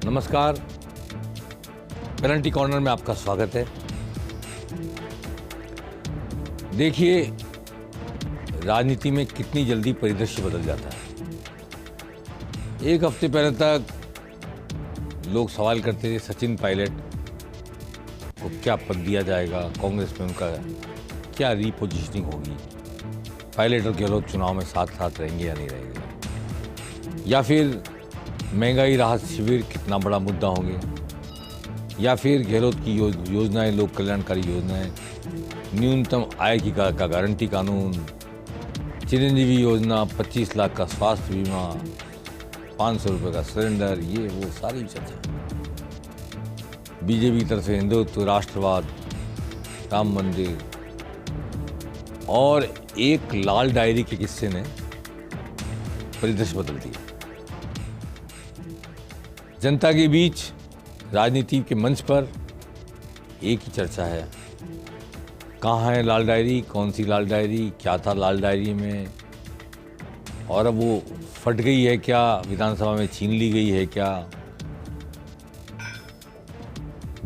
नमस्कार, penalty corner में आपका स्वागत है। देखिए, राजनीति में कितनी जल्दी परिदृश्य बदल जाता है। एक हफ्ते पहले तक लोग सवाल करते थे सचिन पायलट को क्या पद दिया जाएगा, कांग्रेस में उनका क्या रीपोजिशनिंग होगी, पायलट और गहलोत चुनाव में साथ साथ रहेंगे या नहीं रहेंगे, या फिर महंगाई राहत शिविर कितना बड़ा मुद्दा होंगे, या फिर गहलोत की योजनाएं, लोक कल्याणकारी योजनाएं, न्यूनतम आय की का गारंटी कानून, चिरंजीवी योजना, 25 लाख का स्वास्थ्य बीमा, 500 रुपये का सिलेंडर, ये वो सारी चर्चा। बीजेपी की तरफ से हिंदुत्व, राष्ट्रवाद, राम मंदिर और एक लाल डायरी के किस्से ने परिदृश्य बदल दिया। जनता के बीच राजनीति के मंच पर एक ही चर्चा है, कहाँ है लाल डायरी, कौन सी लाल डायरी, क्या था लाल डायरी में, और अब वो फट गई है क्या, विधानसभा में छीन ली गई है क्या।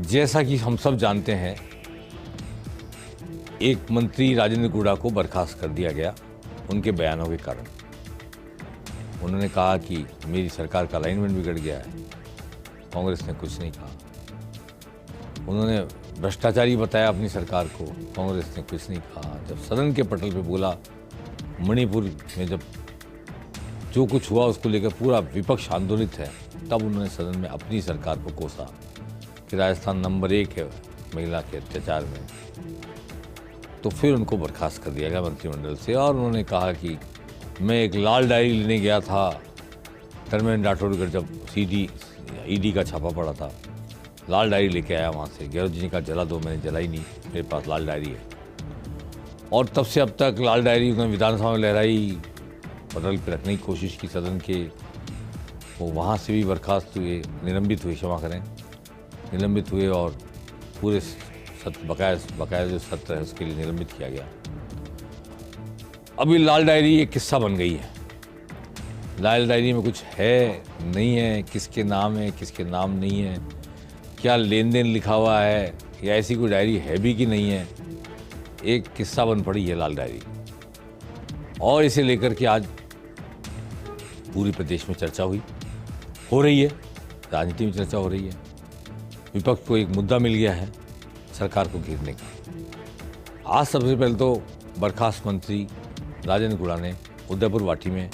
जैसा कि हम सब जानते हैं, एक मंत्री राजेंद्र गुड़ा को बर्खास्त कर दिया गया उनके बयानों के कारण। उन्होंने कहा कि मेरी सरकार का अलाइनमेंट बिगड़ गया है। कांग्रेस ने कुछ नहीं कहा। उन्होंने भ्रष्टाचारी बताया अपनी सरकार को, कांग्रेस ने कुछ नहीं कहा। जब सदन के पटल पे बोला, मणिपुर में जब जो कुछ हुआ उसको लेकर पूरा विपक्ष आंदोलित है, तब उन्होंने सदन में अपनी सरकार को कोसा कि राजस्थान नंबर 1 है महिला के अत्याचार में। तो फिर उनको बर्खास्त कर दिया गया मंत्रिमंडल से, और उन्होंने कहा कि मैं एक लाल डायरी लेने गया था धर्मेंद्र राठौड़ का, जब ईडी का छापा पड़ा था, लाल डायरी लेके आया वहाँ से। गहलोत जी ने कहा जला दो, मैंने जलाई नहीं, मेरे पास लाल डायरी है। और तब से अब तक लाल डायरी उन्होंने विधानसभा में लहराई, पटल पर रखने की कोशिश की सदन के। वो वहाँ से भी बर्खास्त हुए, निलंबित हुए, क्षमा करें, निलंबित हुए, और पूरे बकाया जो सत्र है उसके लिए निलंबित किया गया। अभी लाल डायरी एक किस्सा बन गई है। लाल डायरी में कुछ है नहीं है, किसके नाम है किसके नाम नहीं है, क्या लेन देन लिखा हुआ है, या ऐसी कोई डायरी है भी कि नहीं है, एक किस्सा बन पड़ी है लाल डायरी। और इसे लेकर के आज पूरे प्रदेश में चर्चा हो रही है, राजनीति में चर्चा हो रही है। विपक्ष को एक मुद्दा मिल गया है सरकार को घेरने का। आज सबसे पहले तो बर्खास्त मंत्री राजेंद्र गुड़ा ने उदयपुर वाटी में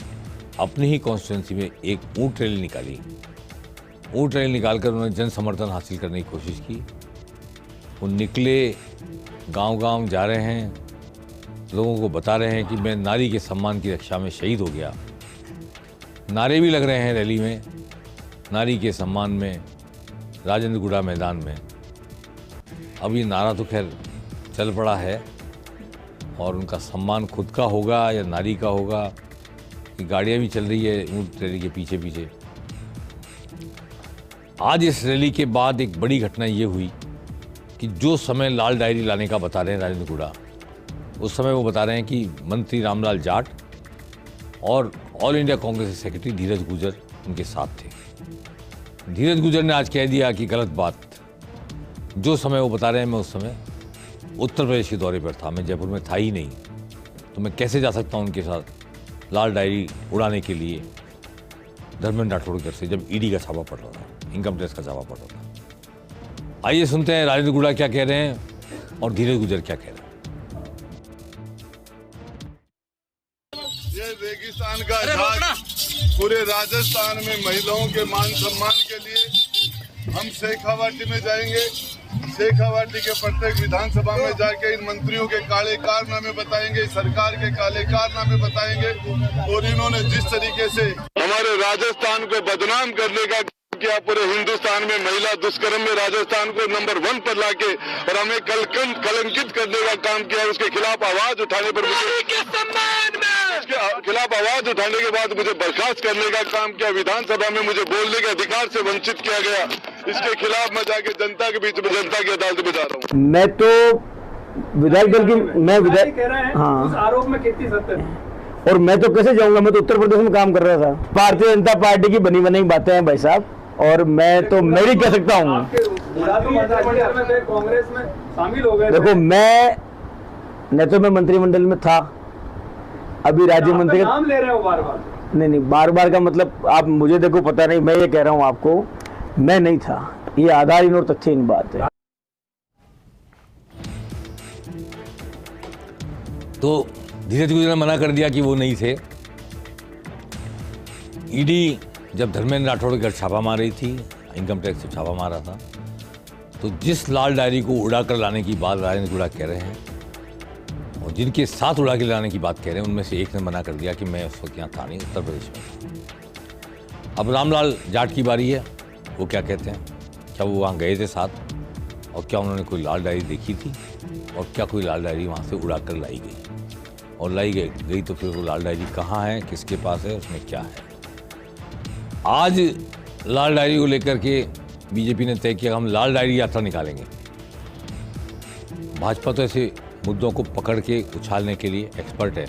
अपनी ही कॉन्स्टिट्यूंसी में एक ऊंट रैली निकाली। ऊंट रैली निकालकर उन्होंने जन समर्थन हासिल करने की कोशिश की। वो निकले, गांव-गांव जा रहे हैं, लोगों को बता रहे हैं कि मैं नारी के सम्मान की रक्षा में शहीद हो गया। नारे भी लग रहे हैं रैली में, नारी के सम्मान में, राजेंद्र गुड़ा मैदान में। अब ये नारा तो खैर चल पड़ा है, और उनका सम्मान खुद का होगा या नारी का होगा, कि गाड़ियाँ भी चल रही है ऊंट रैली के पीछे पीछे। आज इस रैली के बाद एक बड़ी घटना ये हुई कि जो समय लाल डायरी लाने का बता रहे हैं राजेंद्र गुड़ा, उस समय वो बता रहे हैं कि मंत्री रामलाल जाट और ऑल इंडिया कांग्रेस के सेक्रेटरी धीरज गुजर उनके साथ थे। धीरज गुजर ने आज कह दिया कि गलत बात, जो समय वो बता रहे हैं मैं उस समय उत्तर प्रदेश के दौरे पर था, मैं जयपुर में था ही नहीं, तो मैं कैसे जा सकता हूँ उनके साथ लाल डायरी उड़ाने के लिए धर्मेंद्र राठौड़ घर से, जब ईडी का छापा पड़ रहा था, इनकम टैक्स का छापा पड़ रहा था। आइए सुनते हैं राजेंद्र गुड़ा क्या कह रहे हैं और धीरज गुजर क्या कह रहे हैं। ये रेगिस्तान का राज पूरे राजस्थान में महिलाओं के मान सम्मान के लिए हम शेखावाटी में जाएंगे। शेखावाटी के प्रत्येक विधानसभा में जाके इन मंत्रियों के काले कारनामे बताएंगे, सरकार के काले कारनामे बताएंगे। और इन्होंने जिस तरीके से हमारे राजस्थान को बदनाम करने का किया, पूरे हिंदुस्तान में महिला दुष्कर्म में राजस्थान को नंबर 1 पर लाके और हमें कलंकित करने का काम किया, उसके खिलाफ आवाज उठाने पर खिलाफ आवाज उठाने के बाद मुझे बर्खास्त करने का काम किया, विधानसभा में मुझे बोलने के अधिकार से वंचित किया गया। इसके खिलाफ मैं जाके जनता के बीच में, जनता की अदालत में जा रहा हूँ। मैं तो विधायक दल की, मैं विधायक कह रहे हैं, हाँ, उस आरोप में कितनी सत्य है? और मैं तो कैसे जाऊंगा, मैं तो उत्तर प्रदेश में काम कर रहा था। भारतीय जनता पार्टी की बनी बनाई बातें हैं भाई साहब, और मैं तो मैं भी कह सकता हूँ। कांग्रेस में शामिल हो गए। देखो मैं तो मैं मंत्रिमंडल में था, अभी राज्य मंत्री का नाम ले रहे हो बार बार। नहीं बार बार का मतलब आप मुझे देखो पता नहीं, मैं ये कह रहा हूँ आपको, मैं नहीं था। ये आधारहीन और तथ्यहीन बात है। तो धीरज गुजर ने मना कर दिया कि वो नहीं थे। ईडी जब धर्मेंद्र राठौड़ के घर छापा मार रही थी, इनकम टैक्स से छापा मारा था, तो जिस लाल डायरी को उड़ा कर लाने की बात राजेंद्र गुड़ा कह रहे हैं और जिनके साथ उड़ा के लाने की बात कह रहे हैं, उनमें से एक ने मना कर दिया कि मैं उस वक्त यहाँ था नहीं, उत्तर प्रदेश में था। अब रामलाल जाट की बारी है, वो क्या कहते हैं, क्या वो वहाँ गए थे साथ, और क्या उन्होंने कोई लाल डायरी देखी थी, और क्या कोई लाल डायरी वहाँ से उड़ा कर लाई गई, और लाई गई तो फिर वो लाल डायरी कहाँ है, किसके पास है, उसमें क्या है। आज लाल डायरी को लेकर के बीजेपी ने तय किया हम लाल डायरी यात्रा निकालेंगे। भाजपा तो ऐसे मुद्दों को पकड़ के उछालने के लिए एक्सपर्ट है,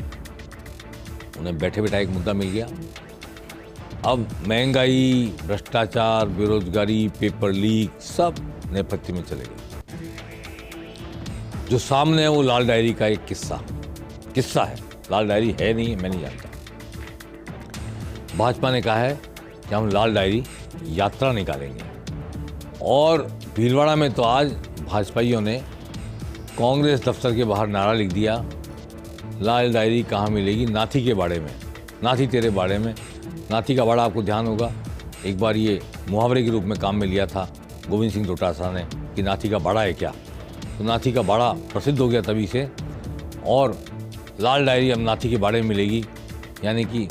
उन्हें बैठे बैठा एक मुद्दा मिल गया। अब महंगाई, भ्रष्टाचार, बेरोजगारी, पेपर लीक सब नेपथ्य में चले गए। जो सामने है वो लाल डायरी का एक किस्सा है। लाल डायरी है नहीं, मैं नहीं जानता। भाजपा ने कहा है कि हम लाल डायरी यात्रा निकालेंगे, और भीलवाड़ा में तो आज भाजपाइयों ने कांग्रेस दफ्तर के बाहर नारा लिख दिया, लाल डायरी कहाँ मिलेगी, नाथी के बाड़े में, नाथी तेरे बाड़े में। नाथी का बाड़ा आपको ध्यान होगा, एक बार ये मुहावरे के रूप में काम में लिया था गोविंद सिंह डोटासरा ने कि नाथी का बाड़ा है क्या, तो नाथी का बाड़ा प्रसिद्ध हो गया तभी से, और लाल डायरी अब नाथी के बाड़े में मिलेगी, यानी कि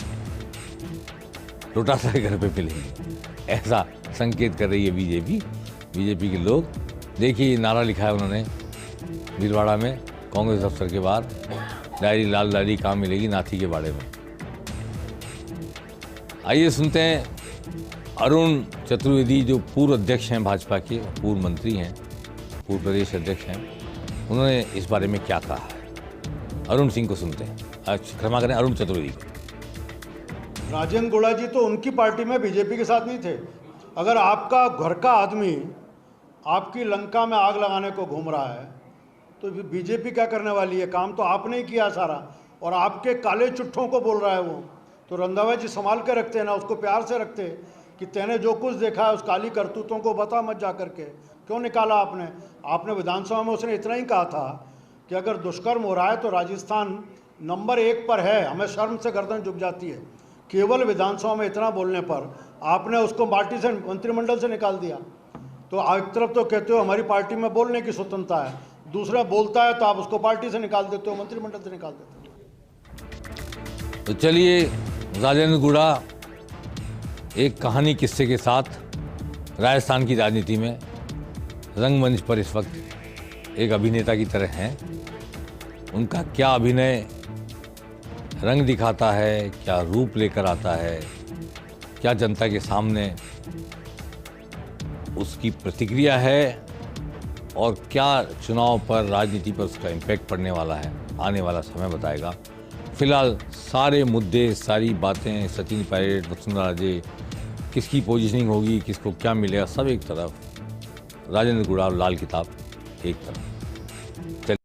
डोटासरा के घर पे मिलेगी, ऐसा संकेत कर रही है बीजेपी के लोग। देखिए नारा लिखा है उन्होंने भीलवाड़ा में कांग्रेस दफ्तर के बाहर, डायरी लाल डायरी कहाँ मिलेगी, नाथी के बाड़े में। आइए सुनते हैं अरुण चतुर्वेदी, जो पूर्व अध्यक्ष हैं भाजपा के, पूर्व मंत्री हैं, पूर्व प्रदेश अध्यक्ष हैं, उन्होंने इस बारे में क्या कहा है। अरुण सिंह को सुनते हैं, क्षमा करें, अरुण चतुर्वेदी को। राजेंद्र गुड़ा जी तो उनकी पार्टी में बीजेपी के साथ नहीं थे। अगर आपका घर का आदमी आपकी लंका में आग लगाने को घूम रहा है तो बीजेपी क्या करने वाली है? काम तो आपने ही किया सारा, और आपके काले चुट्ठों को बोल रहा है वो। तो रंधावा जी संभाल के रखते हैं ना, उसको प्यार से रखते कि तेने जो कुछ देखा है उस काली करतूतों को बता मत जा करके। क्यों निकाला आपने विधानसभा में उसने इतना ही कहा था कि अगर दुष्कर्म हो रहा है तो राजस्थान नंबर 1 पर है। हमें शर्म से गर्दन झुक जाती है। केवल विधानसभा में इतना बोलने पर आपने उसको पार्टी से, मंत्रिमंडल से निकाल दिया। तो एक तरफ तो कहते हो हमारी पार्टी में बोलने की स्वतंत्रता है, दूसरा बोलता है तो आप उसको पार्टी से निकाल देते हो, मंत्रिमंडल से निकाल देते हो। तो चलिए, राजेंद्र गुड़ा एक कहानी किस्से के साथ राजस्थान की राजनीति में रंगमंच पर इस वक्त एक अभिनेता की तरह हैं। उनका क्या अभिनय रंग दिखाता है, क्या रूप लेकर आता है, क्या जनता के सामने उसकी प्रतिक्रिया है, और क्या चुनाव पर, राजनीति पर उसका इम्पैक्ट पड़ने वाला है, आने वाला समय बताएगा। फिलहाल सारे मुद्दे, सारी बातें, सचिन पायलट, वसुंधरा राजे, किसकी पोजीशनिंग होगी, किसको क्या मिलेगा, सब एक तरफ, राजेंद्र गुड़ा और लाल किताब एक तरफ।